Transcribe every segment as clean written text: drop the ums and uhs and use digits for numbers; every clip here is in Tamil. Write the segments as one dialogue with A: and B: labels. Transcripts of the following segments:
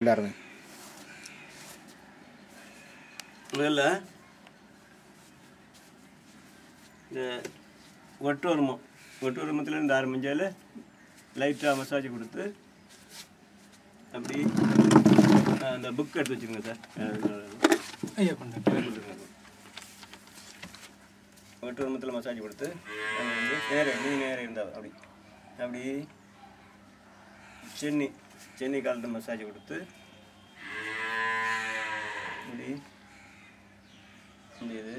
A: எல்லாருமே.
B: முதல்ல இந்த ஒட்டுவருமத்துலேருந்து ஆரம்பிச்சால் லைட்டாக மசாஜ் கொடுத்து அப்படி அந்த புக் எடுத்து வச்சுக்கோங்க சார்.
C: ஐயா பண்ணுறேன்.
B: ஒட்டுவருமத்தில் மசாஜ் கொடுத்து அது வந்து நேரம் இருந்தால் அப்படி சென்னி காலத்து மசாஜ் கொடுத்து இப்படி இது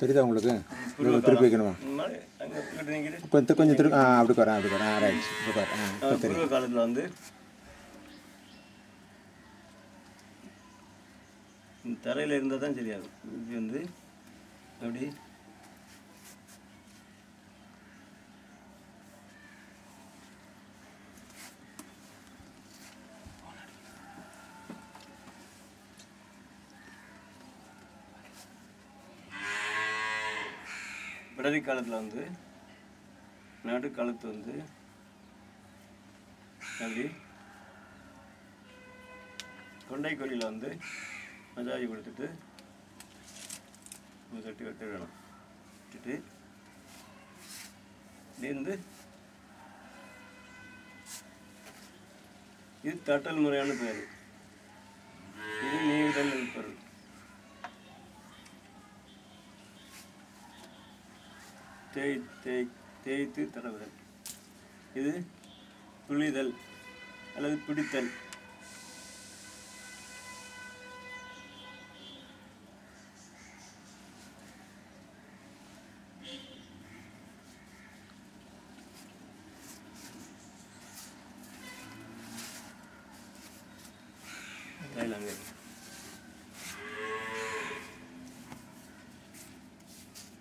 A: தெரியுதா உங்களுக்கு? திருப்பி வைக்கணுமா? கொஞ்சம் திருப்பி அப்படி வரேன் ரைட்.
B: பூர்வ காலத்தில் வந்து தரையில் இருந்தால் தான் சரியாகும். இது வந்து அப்படி விடதி காலத்தில் வந்து நடுக்காலத்து வந்து அப்படி கொண்டைக்கோழியில் வந்து மசாஜ் கொடுத்துட்டு கட்டி விடணும். விட்டுட்டு இருந்து இது தட்டல் முறையான பேர். இது நீவிடல் பொருள். தேய்த்து தடவுதல். இது துளிதல் அல்லது பிடித்தல்.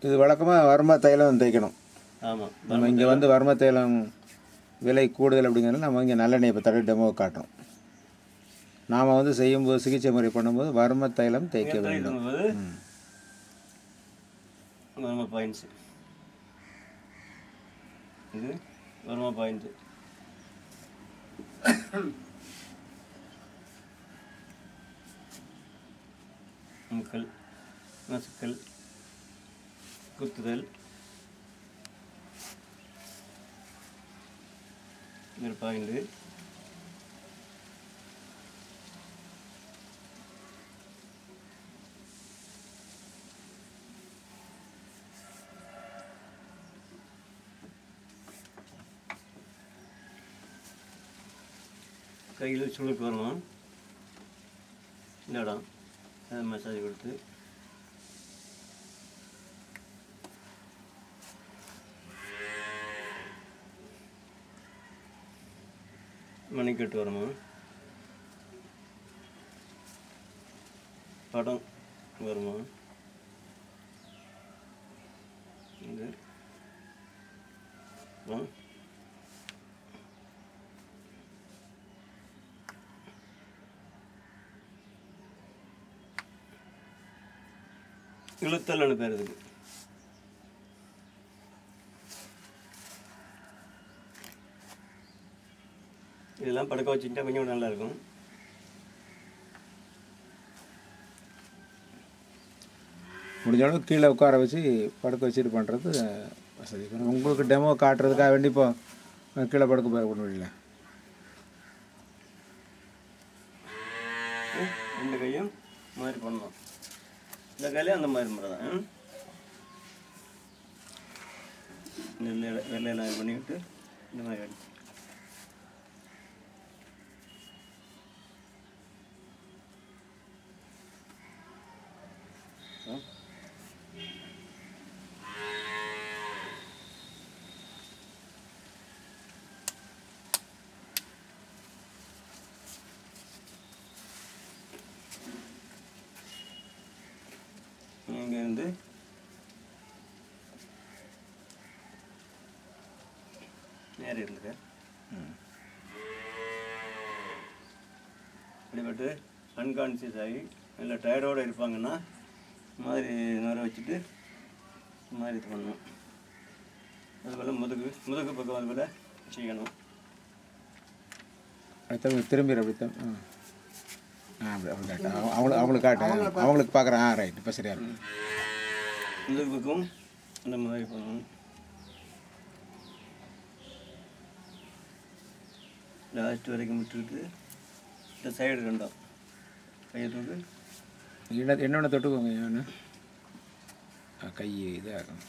A: இது வழக்கமாக வர்ம தைலம் தேய்க்கணும்.
B: ஆமாம்.
A: நம்ம இங்கே வந்து வர்ம தைலம் விலை கூடுதல் அப்படிங்கிறதுல நம்ம இங்கே நல்லெண்ணெய் இப்போ தடவை டெமோ காட்டுறோம். நாம் வந்து செய்யும்போது சிகிச்சை முறை பண்ணும்போது வர்ம தைலம் தேய்க்க வேண்டும்.
B: வர்ம பாயிண்ட்ஸ் இது வர்ம பாயிண்ட்ஸு. முக்கல் நசுக்கல் குத்துதல் ஒரு பாயிண்ட். கையில் சுளுக்கு வரணும். இந்த இடம் மசாஜ் கொடுத்து மணிக்கட்டு வரணும். படம் வருமா? இது இழுத்தல்னு பேர் இதுக்கு. இதெல்லாம் படுக்க வச்சுட்டா கொஞ்சம் நல்லா இருக்கும்.
A: முடிஞ்ச அளவுக்கு கீழே உட்கார வச்சு படுக்க வச்சுட்டு பண்ணுறது வசதி. உங்களுக்கு டெமோ காட்டுறதுக்காக வேண்டி இப்போ கீழே படுக்க போய் ஒன்றும் இல்லை.
B: ரெண்டு கையும் மாதிரி பண்ணணும். இந்த கையிலே அந்த மாதிரி முறை தான். வெள்ளையெல்லாம் பண்ணிவிட்டு இந்த மாதிரி அடிச்சு இங்கேருந்து நேரம் இருந்துக்க அப்படிப்பட்டு அன்கான்சியஸ் ஆகி இல்லை டயர்டோடு இருப்பாங்கன்னா மாதிரி நேரம் வச்சுட்டு இந்த மாதிரி இது பண்ணணும். அதுபோல் முதுகு பக்கம் அதுபோல் செய்யணும்.
A: அடுத்த திரும்பி அப்படித்தான். அப்படி அப்படி காட்டு. அவங்களுக்கு காட்டு. அவங்களுக்கு பார்க்குறேன். ரைட். இப்போ சரியா இருக்கும்.
B: முதுகு பக்கம் அந்த மாதிரி பண்ணணும். லாஸ்ட் வரைக்கும் விட்டுருக்கு. இந்த சைடு ரெண்டும் கையை தூக்கு.
A: என்னென்ன தொட்டுக்கோங்க. ஏன்னு கை இதாகும்.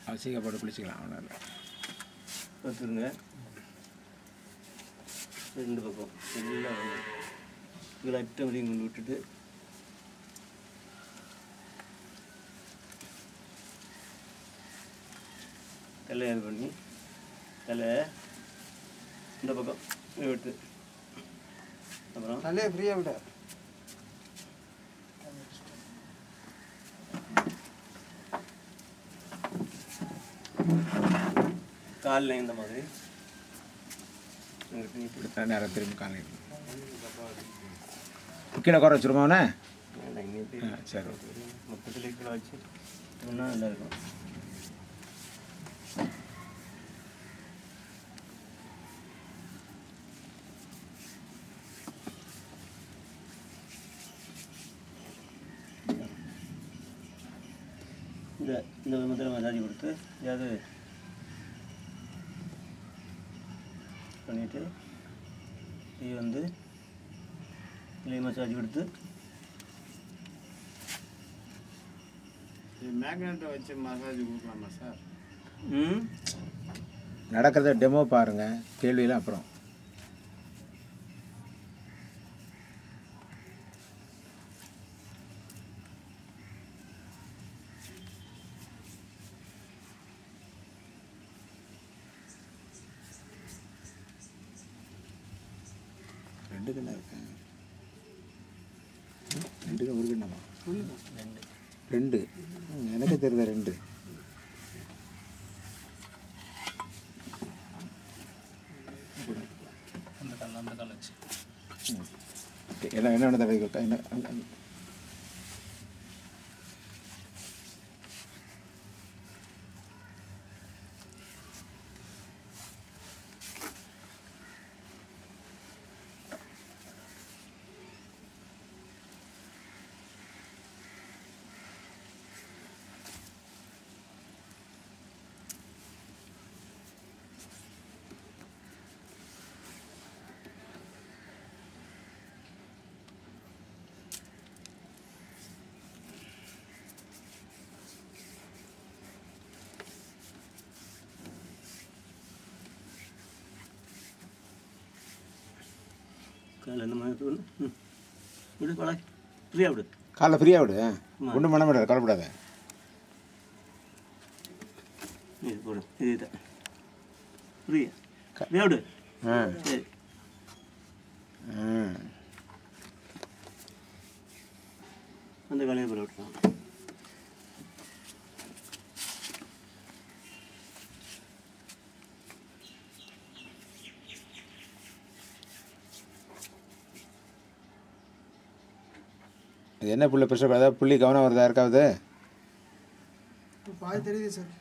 A: அவசியப்பட்டு பிடிச்சிக்கலாம். அவனால
B: பார்த்துருங்க. ரெண்டு பக்கம் எல்லாம் வரணும். இதில் அட்டை வரையும் கொண்டு விட்டுட்டு தலையை இது பண்ணி தலை இந்த பக்கம் விட்டு அப்புறம்
D: தலையை ஃப்ரீயாக விட
B: காலில் இந்த மாதிரி
A: நேரம் திரும்பி காலையில் கீழே குறை வச்சுருமா அவனே? சரி.
B: மொத்தத்தில் கீழே வச்சு இன்னும் நல்லா இருக்கும். இந்த முதல்ல மசாஜ் கொடுத்து ஏதாவது பண்ணிவிட்டு இது வந்து இலை மசாஜ் கொடுத்து
C: மேக்னெட்டை வச்சு மசாஜ் கொடுக்கலாமா சார்?
A: நடக்கிறத டெமோ பாருங்கள். கேள்வியெல்லாம் அப்புறம். ரெண்டு கிண்ணம் இருக்கு. ரெண்டு ஒரு கிண்ணமா? ரெண்டு. எனக்கு தெரியுது ரெண்டு.
C: அந்த கால் வச்சு
A: என்ன தடவை என்ன
B: காலை இந்த மாதிரி விடு காலை ஃப்ரீயாக விடு.
A: காலைல ஃப்ரீயாக விடு. ஒன்றும் பண்ண முடியாது. கவலைப்படாத.
B: இது போடு. இது ஃப்ரீயாக விடு. சரி. அந்த காலையை போல விட்டுலாம்.
A: இது என்ன புள்ளி ப்ரெஷர்? அதாவது புள்ளி கவனம் வருதா இருக்காது?
D: பாய் தெரியுது சார்.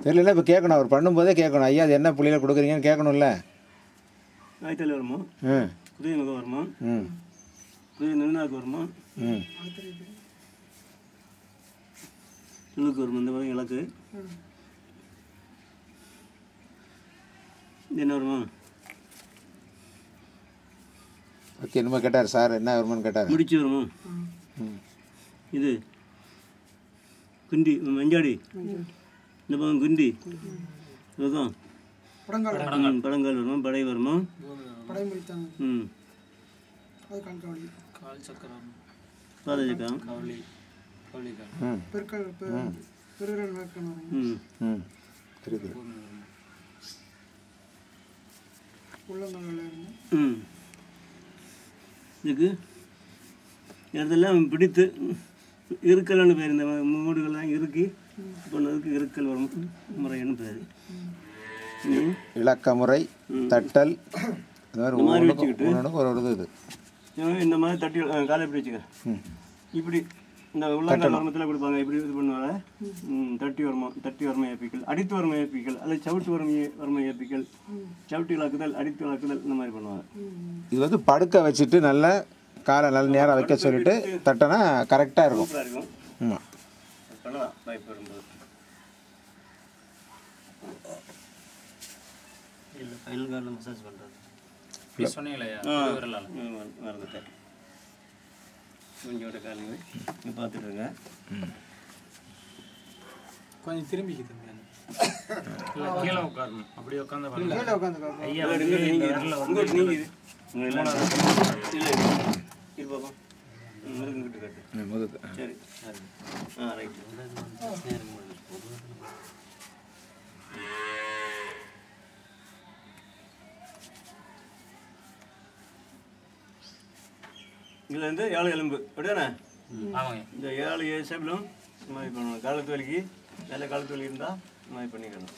A: தெரியல. இப்போ கேட்கணும். அவர் பண்ணும்போதே கேட்கணும். ஐயா அது என்ன புள்ளியில் கொடுக்குறீங்கன்னு கேட்கணும்ல.
B: ஆயத்தில் வருமா? குதிரை முகம் வருமா? குதிரை நெருநாக்கு வருமா? இழுக்கு வருமா? இந்த மாதிரி இலக்கு என்ன வருமா?
A: ஓகே. என்னமோ கேட்டார் சார். என்ன வருமானு கேட்டார்.
B: முடிச்சு வருமா? இது குண்டி மஞ்சாடி இந்த பக்கம் குண்டி இதுதான் படங்கால் வருமா? படை வருமா?
D: படை முடித்தாங்க. அது கண்காவலி
C: கால் சக்கரம்
B: பாத சக்கரம்
C: கவலி கவலிக்கால்
D: பெருக்கல் பெருவிரல் வேக்கணும்.
A: தெரியுது.
D: உள்ளங்காலில் இருந்து
B: இதுக்கு இடத்தெல்லாம் பிடித்து இருக்கல்னு பேர். இந்த மூடுகள்லாம் இறுக்கி பண்ணதுக்கு இருக்கல் வரும் முறைன்னு பேர்.
A: இலக்க முறை தட்டல் இந்த மாதிரி
B: வச்சுக்கிட்டு
A: ஒரு இது.
B: இந்த மாதிரி தட்டி காலை இப்படி வச்சுக்க. இப்படி இந்த உள்ளங்கால் வருமத்தில் கொடுப்பாங்க. இப்படி இது பண்ணுவாங்க. தட்டி வருமை ஏற்பிக்கல், அடித்து வருமை ஏற்பிக்கல், அல்லது சவுட்டு வருமை ஏற்பிக்கல், சவுட்டி விளக்குதல், அடித்து விளக்குதல், இந்த மாதிரி பண்ணுவாங்க.
A: இது வந்து படுக்க வச்சுட்டு நல்லா காலை நல்ல நேரம் வைக்க சொல்லிட்டு தட்டினா கரெக்டாக இருக்கும்.
B: சூப்பராக இருக்கும்.
A: ஆமாம்,
B: பண்ணலாம் வாய்ப்பு வரும்போது.
E: இல்லை ஃபைனல் கார்டில் மசாஜ் பண்ணுறது
C: சொன்னீங்களே
B: மறந்துட்டேன். கொஞ்சோட காலுங்க இங்கே பார்த்துட்டுருங்க.
C: கொஞ்சம் திரும்பிக்கு கீழே உட்காரணும். அப்படி உட்காந்து
D: கீழே உட்காந்து
C: ஐயா
B: இங்கிட்டு நீங்குது. இல்லை இது பார்ப்போம். இங்கிட்டு காட்டு.
A: முதுகு.
B: சரி ரைட்டு. இதில் வந்து 7 எலும்பு அப்படியாண்ணே?
C: ஆமாங்க.
B: இந்த 7 ஷேப்பிலும் இந்த மாதிரி பண்ணணும். காலத்து வலிக்கு நல்ல காலத்து வலி இருந்தால் இந்த மாதிரி பண்ணிக்கணும்.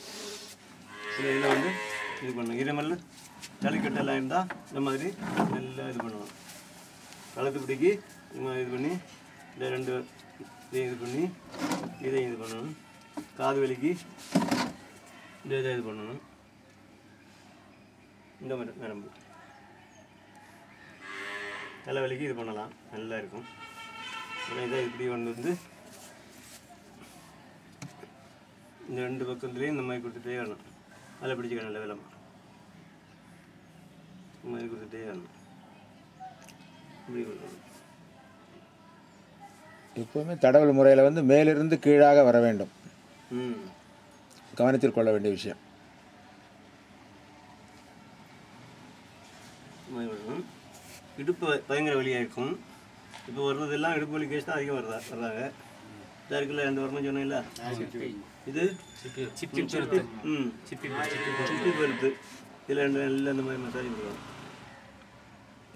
B: இதில் வந்து இது பண்ணணும். இருமல் தலைக்கட்டெல்லாம் இருந்தால் இந்த மாதிரி நல்லா இது பண்ணுவோம். காலத்து பிடிக்கி இந்த மாதிரி இது பண்ணி இந்த 2 இதையும் இது பண்ணி இதையும் இது பண்ணணும். காது வலிக்கு இந்த இதை இது பண்ணணும். இந்த மாதிரி நரம்பு தலைவலிக்கு இது பண்ணலாம், நல்லா இருக்கும். ஆனால் இதை இப்படி வந்து இந்த 2 பக்கத்துலேயும் இந்த மாதிரி கொடுத்துட்டே வரணும். அதில் பிடிச்சிக்கணும் நல்ல விலமா இந்த மாதிரி கொடுத்துட்டே வரணும். இப்படி கொடுக்கணும்.
A: எப்போவுமே தடவல் முறையில் வந்து மேலிருந்து கீழாக வர வேண்டும்.
B: ம்
A: கவனத்தில் கொள்ள வேண்டிய விஷயம்.
B: இந்த மாதிரி வரணும். இடுப்பு பயங்கர வலியாக இருக்கும். இப்போ வர்றதெல்லாம் இடுப்பு வலி கேஸ் தான் அதிகம் வர்றாங்க. இதாக இருக்குல்ல 2 வருஷம் சொன்னீங்களா? இது சிப்பி பருத்து. இதில் 2 நல்லா இந்த மாதிரி மசாஜ் கொடுக்கலாம்.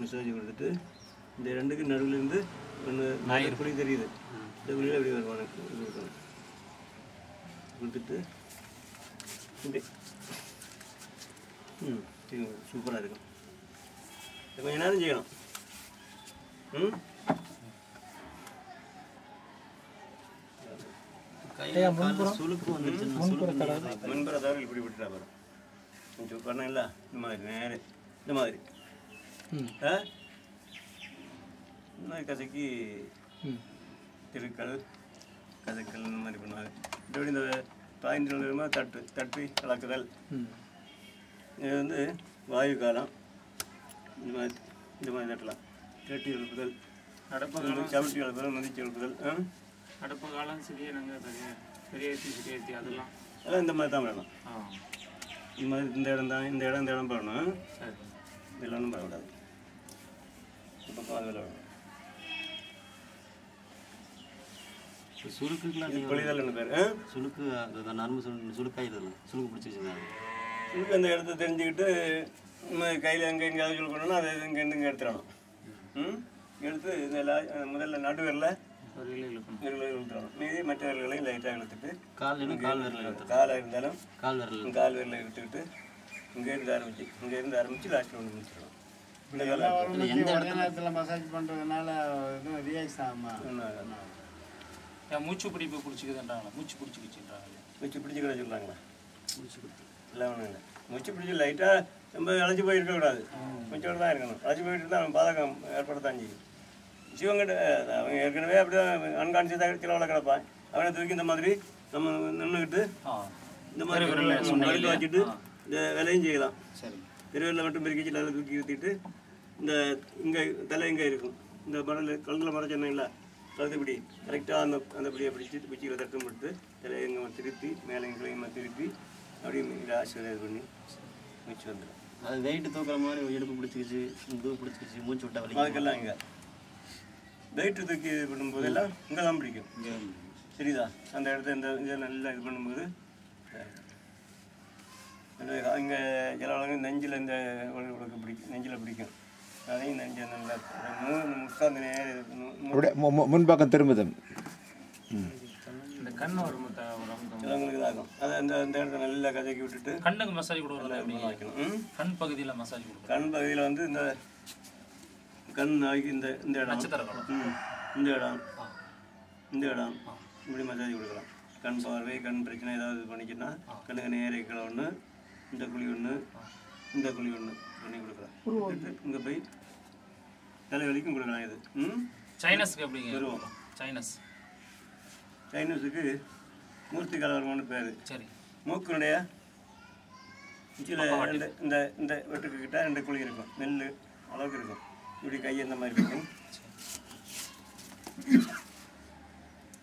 B: மசாஜ் கொடுத்துட்டு இந்த 2க்கு நடுவிலேருந்து ஒன்று புளி தெரியுது. இந்த புளியில் எப்படி வருவானு கொடுக்கணும். கொடுத்துட்டு இப்படி சூப்பராக இருக்கும். கொஞ்ச நேரம் செய்யணும்.
E: சுளுக்கு வந்துருச்சுன்னா
B: முன்புற தவிர இப்படி விட்டுட்டா வரும். கொஞ்சம் பண்ணல இந்த மாதிரி நேர இந்த மாதிரி இந்த மாதிரி கதைக்கு திருக்கல் கதைக்கல் இந்த மாதிரி பண்ணுவாங்க. இப்படி இந்த பாயிண்ட் தட்டி கலக்குதல். இது வந்து வாயு காலம். இந்த மாதிரி தட்டலாம். தட்டி எழுப்புதல், சவுட்டி எழுப்புதல், மதிச்சு எழுப்புதல்.
C: அடுப்பு காலம் சிறிய நாங்கள் பெரிய ஏற்றி அதெல்லாம்
B: இந்த மாதிரி தான் பண்ணலாம். இந்த மாதிரி இந்த இடம் பண்ணணும். இதெல்லாம் பண்ணக்கூடாது. இப்போ அதில் வேணும்.
E: சுளுக்குலாம்
B: பொழிதல் என்ன பேர்?
E: சுளுக்கு நரம்பு சுளுக்காயிடலாம். சுளுக்கு பிடிச்சி வச்சுருந்தாங்க.
B: சுளுக்கு அந்த இடத்த தெரிஞ்சுக்கிட்டு கையில் எங்கே சுளுக்கணும்னா அதை இங்கே எடுத்துடணும். எடுத்து இந்த முதல்ல நடுவரில் இழுத்துடணும். மீதி மற்ற விரல்களையும் லைட்டாக இழுத்துட்டு
E: கால்
B: காலாக இருந்தாலும்
E: கால் விரல்
B: கால் விரலை இழுத்துக்கிட்டு இங்கேருந்து ஆரம்பித்து லாஸ்ட்டில் ஒன்று முடிச்சிடணும்.
E: எந்த இடத்துல
C: மசாஜ் பண்ணுறதுனால ரியாக்ஸ் ஆகுமா? மூச்சு பிடிப்பு பிடிச்சிக்குதுன்றாங்களா? மூச்சு பிடிச்சிக்கிச்சுன்றாங்களே.
B: மூச்சு பிடிச்சிக்கிட சொல்கிறாங்களா? இல்லை ஒன்றும் இல்லை. மூச்சு பிடிச்சி லைட்டாக ரொம்ப அழைச்சி போய் இருக்கக்கூடாது. மூச்சோடு தான் இருக்கணும். அழைச்சி போயிட்டு இருந்தால் அவன் பாதகம் ஏற்படத்தான் செய்யும். சிவங்கிட்ட அவன் ஏற்கனவே அப்படி தான் அன்கான்சியஸாக சிலவளை கிடப்பான். அவனை தூக்கி இந்த மாதிரி நம்ம நின்றுக்கிட்டு இந்த மாதிரி வலிக்க வச்சுட்டு இந்த வேலையும் செய்யலாம். திருவிழில் மட்டும் பெருக்கிச்சு நல்லா தூக்கி ஊற்றிட்டு இந்த இங்கே தலை இங்கே இருக்கும். இந்த கழுத்தில் மரம் சொன்னீங்களா? கழுத்துப்பிடி கரெக்டாக அந்த பிடியை பிடிச்சி பிடிச்சியில் தட்டும் போட்டு தலையை இங்கே திருப்பி மேலே எங்கேயும் திருப்பி அப்படியே இதை ஆசீர்வாதம் பண்ணி மூச்சு வந்துடும்.
E: அது வெயிட்டு தூக்குற மாதிரி இடுப்பு பிடிச்சிக்கிச்சு, முதுகு பிடிச்சிக்கிச்சு, மூச்சு விட்டா வலி.
B: அதுக்கெல்லாம் இங்கே வெயிட்டு தூக்கி இது பண்ணும்போதெல்லாம் இங்கே தான் பிடிக்கும். சரிதா? அந்த இடத்த இந்த இதை நல்லா இது பண்ணும்போது இங்கே சில ஆளுங்க நெஞ்சில் இந்த உடலுக்கு பிடிக்கும். நெஞ்சில் பிடிக்கும். அதையும் நெஞ்சை நல்லா உட்காந்து நேரம்
A: முன்பக்கம் திரும்புது.
C: இந்த கண் வரும்
B: சிலவங்களுக்கு இதாகும். அதை அந்த இடத்த நல்லா கதைக்கி விட்டுட்டு
C: கண்ணுக்கு மசாஜ் கொடுக்கல
B: வைக்கணும்.
C: கண் பகுதியில் மசாஜ் கொடுக்கணும்.
B: கண் பகுதியில் வந்து இந்த கண் நாய்க்கு இந்த இடம்
C: நட்சத்திர காலம்
B: இந்த இடம் இந்த இடம் இப்படி மசாஜ் கொடுக்கலாம். கண் பார்வை கண் பிரச்சனை ஏதாவது பண்ணிச்சுன்னா கண்ணுக்கு நேரே கீழே ஒன்று, இந்த குழி ஒன்று, இந்த குழி ஒன்று பண்ணி கொடுக்கலாம். இங்கே போய் தலைவலிக்கும் கொடுக்கலாம். இது
C: சைனஸ்க்கு எப்படிங்க
B: வருவோம். சைனஸுக்கு மூர்த்தி கலவரம்னு பேர்.
C: சரி.
B: மூக்கினுடைய உச்சியில் இந்த இந்த வெட்டுக்கு கிட்ட 2 குழி இருக்கும், நெல் அளவுக்கு இருக்கும். இப்படி கை இந்த மாதிரி இருக்கும்,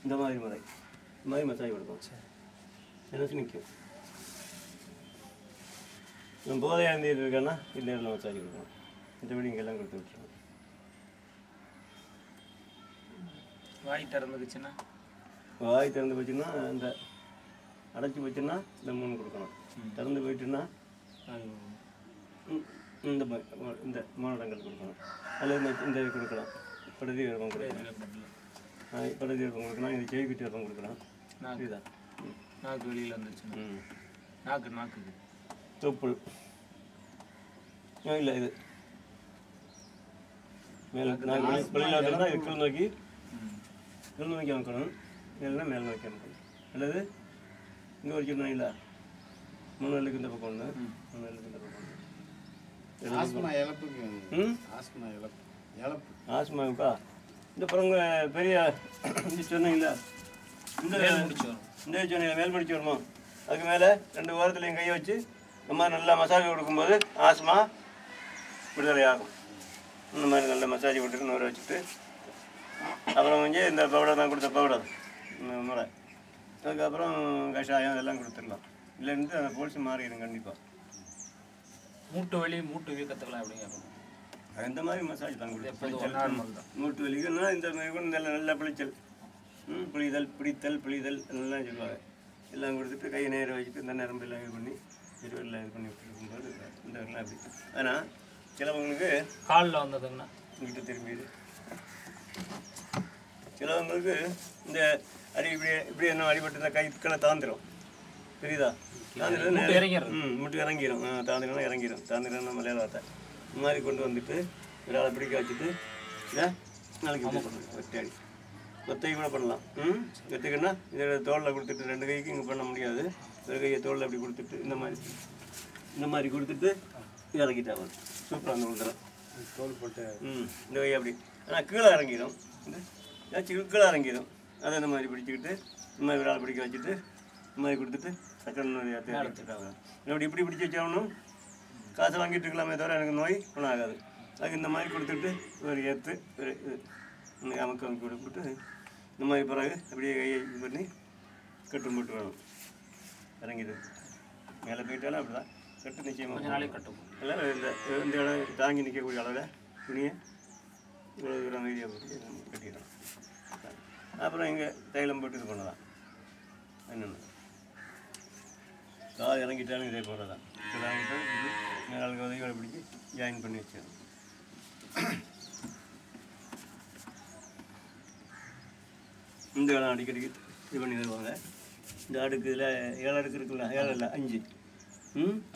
B: இந்த மாதிரி முறை இந்த மாதிரி மசாஜ் கொடுக்கும். சைனஸ் நிற்கும். நம்ம போதையாக இருந்துட்டு இருக்கேன்னா இந்த இடத்துல மசாஜ் கொடுக்கணும். மற்றபடி இங்கெல்லாம் கொடுத்து விட்டுருவோம்.
C: வாய் திறந்துக்குச்சுன்னா
B: வாய் திறந்து போச்சுன்னா இந்த அடைச்சி போச்சுன்னா இந்த 3 கொடுக்கணும். திறந்து போயிட்டுன்னா இந்த இந்த 3 இடங்கள் கொடுக்கணும். அதில் இந்த இது கொடுக்கலாம். படுதி விருப்பம் கொடுக்கலாம். படுதி விருப்பம் கொடுக்கலாம். இது செவிக்கிட்டு விருப்பம் கொடுக்கலாம். இதுதான்
C: நாக்கு வெளியில் வந்துருச்சுன்னா நாக்குக்கு
B: தொப்புள் இல்லை, இது மேலே நாக்கு வெளியில் வந்துருந்தா இது கீழ் நோக்கி அமைக்கணும். இல்லைன்னா மேல் நோக்கி அமைக்கணும். அல்லது இங்கே ஒரு சின்ன இல்லை 3 நாளுக்கு இந்த பக்கம் ஒன்று, 3 நாளுக்கு இந்த பக்கம் ஒன்று. ஆஸ்மாவுக்கா இந்த பிறங்க பெரிய இது சொன்னீங்களா, இந்த சொன்னீங்களா மேல் முடிச்சு வருமா, அதுக்கு மேலே 2 ஓரத்துலையும் கையை வச்சு இந்த மாதிரி நல்லா மசாஜ் கொடுக்கும்போது ஆஸ்மா விடுதலை ஆகும். இந்த மாதிரி நல்ல மசாஜ் கொடுத்துட்டு நூற வச்சுட்டு அப்புறம் கொஞ்சம் இந்த பவுடர் தான் கொடுத்த பவுடர் முறை, அதுக்கப்புறம் கஷாயம் இதெல்லாம் கொடுத்துடலாம். இல்லைன்ட்டு அந்த போல்ஸ் மாறிடும் கண்டிப்பாக.
C: மூட்டு வலி மூட்டு வீக்கத்துக்கலாம் எப்படிங்க?
B: இந்த மாதிரி மசாஜ் தான் கொடுத்து மூட்டு வலிக்குன்னா இந்த மாதிரி நல்ல பிளிச்சல், பிடித்தல் எல்லாம் சொல்லுவாங்க. எல்லாம் கொடுத்துட்டு கை நேர வச்சுட்டு இந்த நரம்பு எல்லாம் இது பண்ணி எல்லாம் இது பண்ணி விட்டுருக்கும்போது இந்த எல்லாம் அப்படி. ஆனால் சிலவங்களுக்கு
C: காலில் வந்ததுங்கன்னா
B: இங்கிட்ட திரும்பிடு. சிலவங்களுக்கு இந்த அடி இப்படி என்ன அடிபட்டு கைக்கெல்லாம் தாந்துடும், தெரியுதா? தாந்துடும் முட்டு இறங்கிடும். தாந்துடும் இறங்கிடும். தாந்துடும் மலையாள வார்த்தை. இந்த மாதிரி கொண்டு வந்துட்டு ஒரு ஆளை பிடிக்க வச்சுட்டு இதை நாளைக்கு ஒத்தையடி ஒத்தை கூட பண்ணலாம். ஒத்தைக்குன்னா இதோட தோளில் கொடுத்துட்டு 2 கைக்கு இங்கே பண்ண முடியாது. ஒரு கையை தோளில் அப்படி கொடுத்துட்டு இந்த மாதிரி கொடுத்துட்டு இறக்கிட்டா வரும். சூப்பராக வந்து கொடுத்துரும் தோல் போட்டு. இந்த கை அப்படி ஆனால் கீழே இறங்கிடும். ஏதாச்சும் கீழே இறங்கிடும். அதை இந்த மாதிரி பிடிச்சிக்கிட்டு இந்த மாதிரி ஒரு ஆள் பிடிக்க வச்சுட்டு இந்த மாதிரி கொடுத்துட்டு சக்கரை எடுத்துட்டாங்க. இப்படி பிடிச்சி வச்சாகணும். காசு வாங்கிட்டு இருக்கலாமே தவிர எனக்கு நோய் ஒன்றும் ஆகாது. அதுக்கு இந்த மாதிரி கொடுத்துட்டு ஒரு ஏற்று ஒரு இது அமுக்கு கொடுத்துட்டு இந்த மாதிரி பிறகு அப்படியே கையை இது பண்ணி கட்டும் போட்டு வேணும். இறங்கிது மேலே போயிட்டாலும் அப்படி தான் கட்டு நிச்சயமாக நாளைக்கு கட்டும். எல்லாம் இந்த இடம் தாங்கி நிற்கக்கூடிய அளவில் துணியை இவ்வளோ தூரம் வீதியாக போட்டு கட்டிடலாம். அப்புறம் இங்கே தைலம் போட்டு இது பண்ணலாம். என்னென்ன கால் இறங்கிட்டாலும் இதே போல தான். இறங்கிட்டாலும் இது மேலாளுக்கு உதவியோட பிடிச்சி ஜாயின் பண்ணி வச்சிடணும். இந்த இடம் அடிக்கடிக்கு இது பண்ணி தருவாங்க. இந்த அடுக்கு இதில் 7 அடுக்கு இருக்குல்ல, 7 இல்லை 5.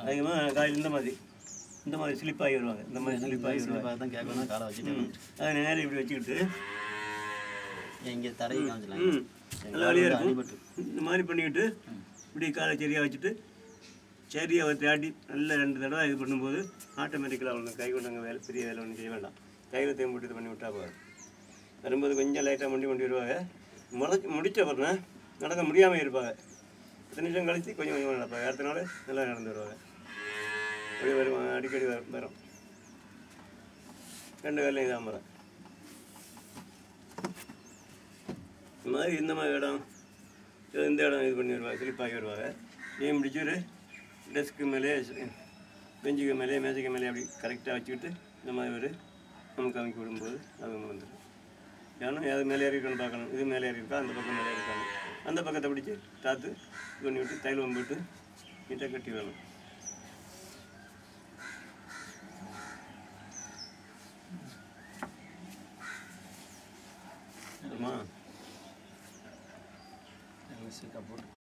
B: அதிகமாக காயில் இந்த மாதிரி ஸ்லிப்பாகி வருவாங்க. இந்த மாதிரி ஸ்லிப்பாகி வருவாங்க தான் கேட்கணும். காலை வச்சுட்டு அதை நேரம் இப்படி வச்சுக்கிட்டு இங்கே தரையை காமிச்சலாம். நல்லா வழியாக இருக்கும். இந்த மாதிரி பண்ணிக்கிட்டு இப்படி காலை சரியாக வச்சுட்டு சரியாக ஒரு தாட்டி நல்லா 2 தடவை இது பண்ணும்போது ஆட்டோமேட்டிக்கலாக ஒன்று கை கொண்டு வேலை பெரிய வேலை ஒன்றும் செய்ய வேண்டாம். கையில் தேம்பு இது பண்ணி விட்டா போதும். வரும்போது கொஞ்சம் லைட்டாக கொண்டு வருவாங்க. முடித்த பிறகு நடக்க முடியாமல் இருப்பாங்க. 10 நிமிஷம் கழித்து கொஞ்சம் கொஞ்சமாக நடப்பாங்க. அடுத்த நாள் நல்லா நடந்து வருவாங்க. அப்படி வருவாங்க. அடிக்கடி வரும். 2 வேலையும் இதான் வரும். இந்த மாதிரி இடம் இந்த இடம் இது பண்ணி வருவாங்க. ஸ்லிப்பாகி வருவாங்க. ஏன் பிடிச்சி ஒரு டெஸ்க்கு மேலே பெஞ்சுக்கு மேலே மேஜைக்கு மேலே அப்படி கரெக்டாக வச்சுக்கிட்டு இந்த மாதிரி ஒரு நமக்கு அமைக்க விடும்போது அது ஒன்று வந்துடும். ஏன்னா அது மேலே ஏறிக்கணும்னு பார்க்கணும். இது மேலே ஏறி இருக்கா, அந்த பக்கம் மேலே இருக்காங்க. அந்த பக்கத்தை பிடிச்சி தாத்து இது பண்ணி விட்டு தைலம் போட்டு நீட்டாக கட்டி வேணும். ஆமாம்.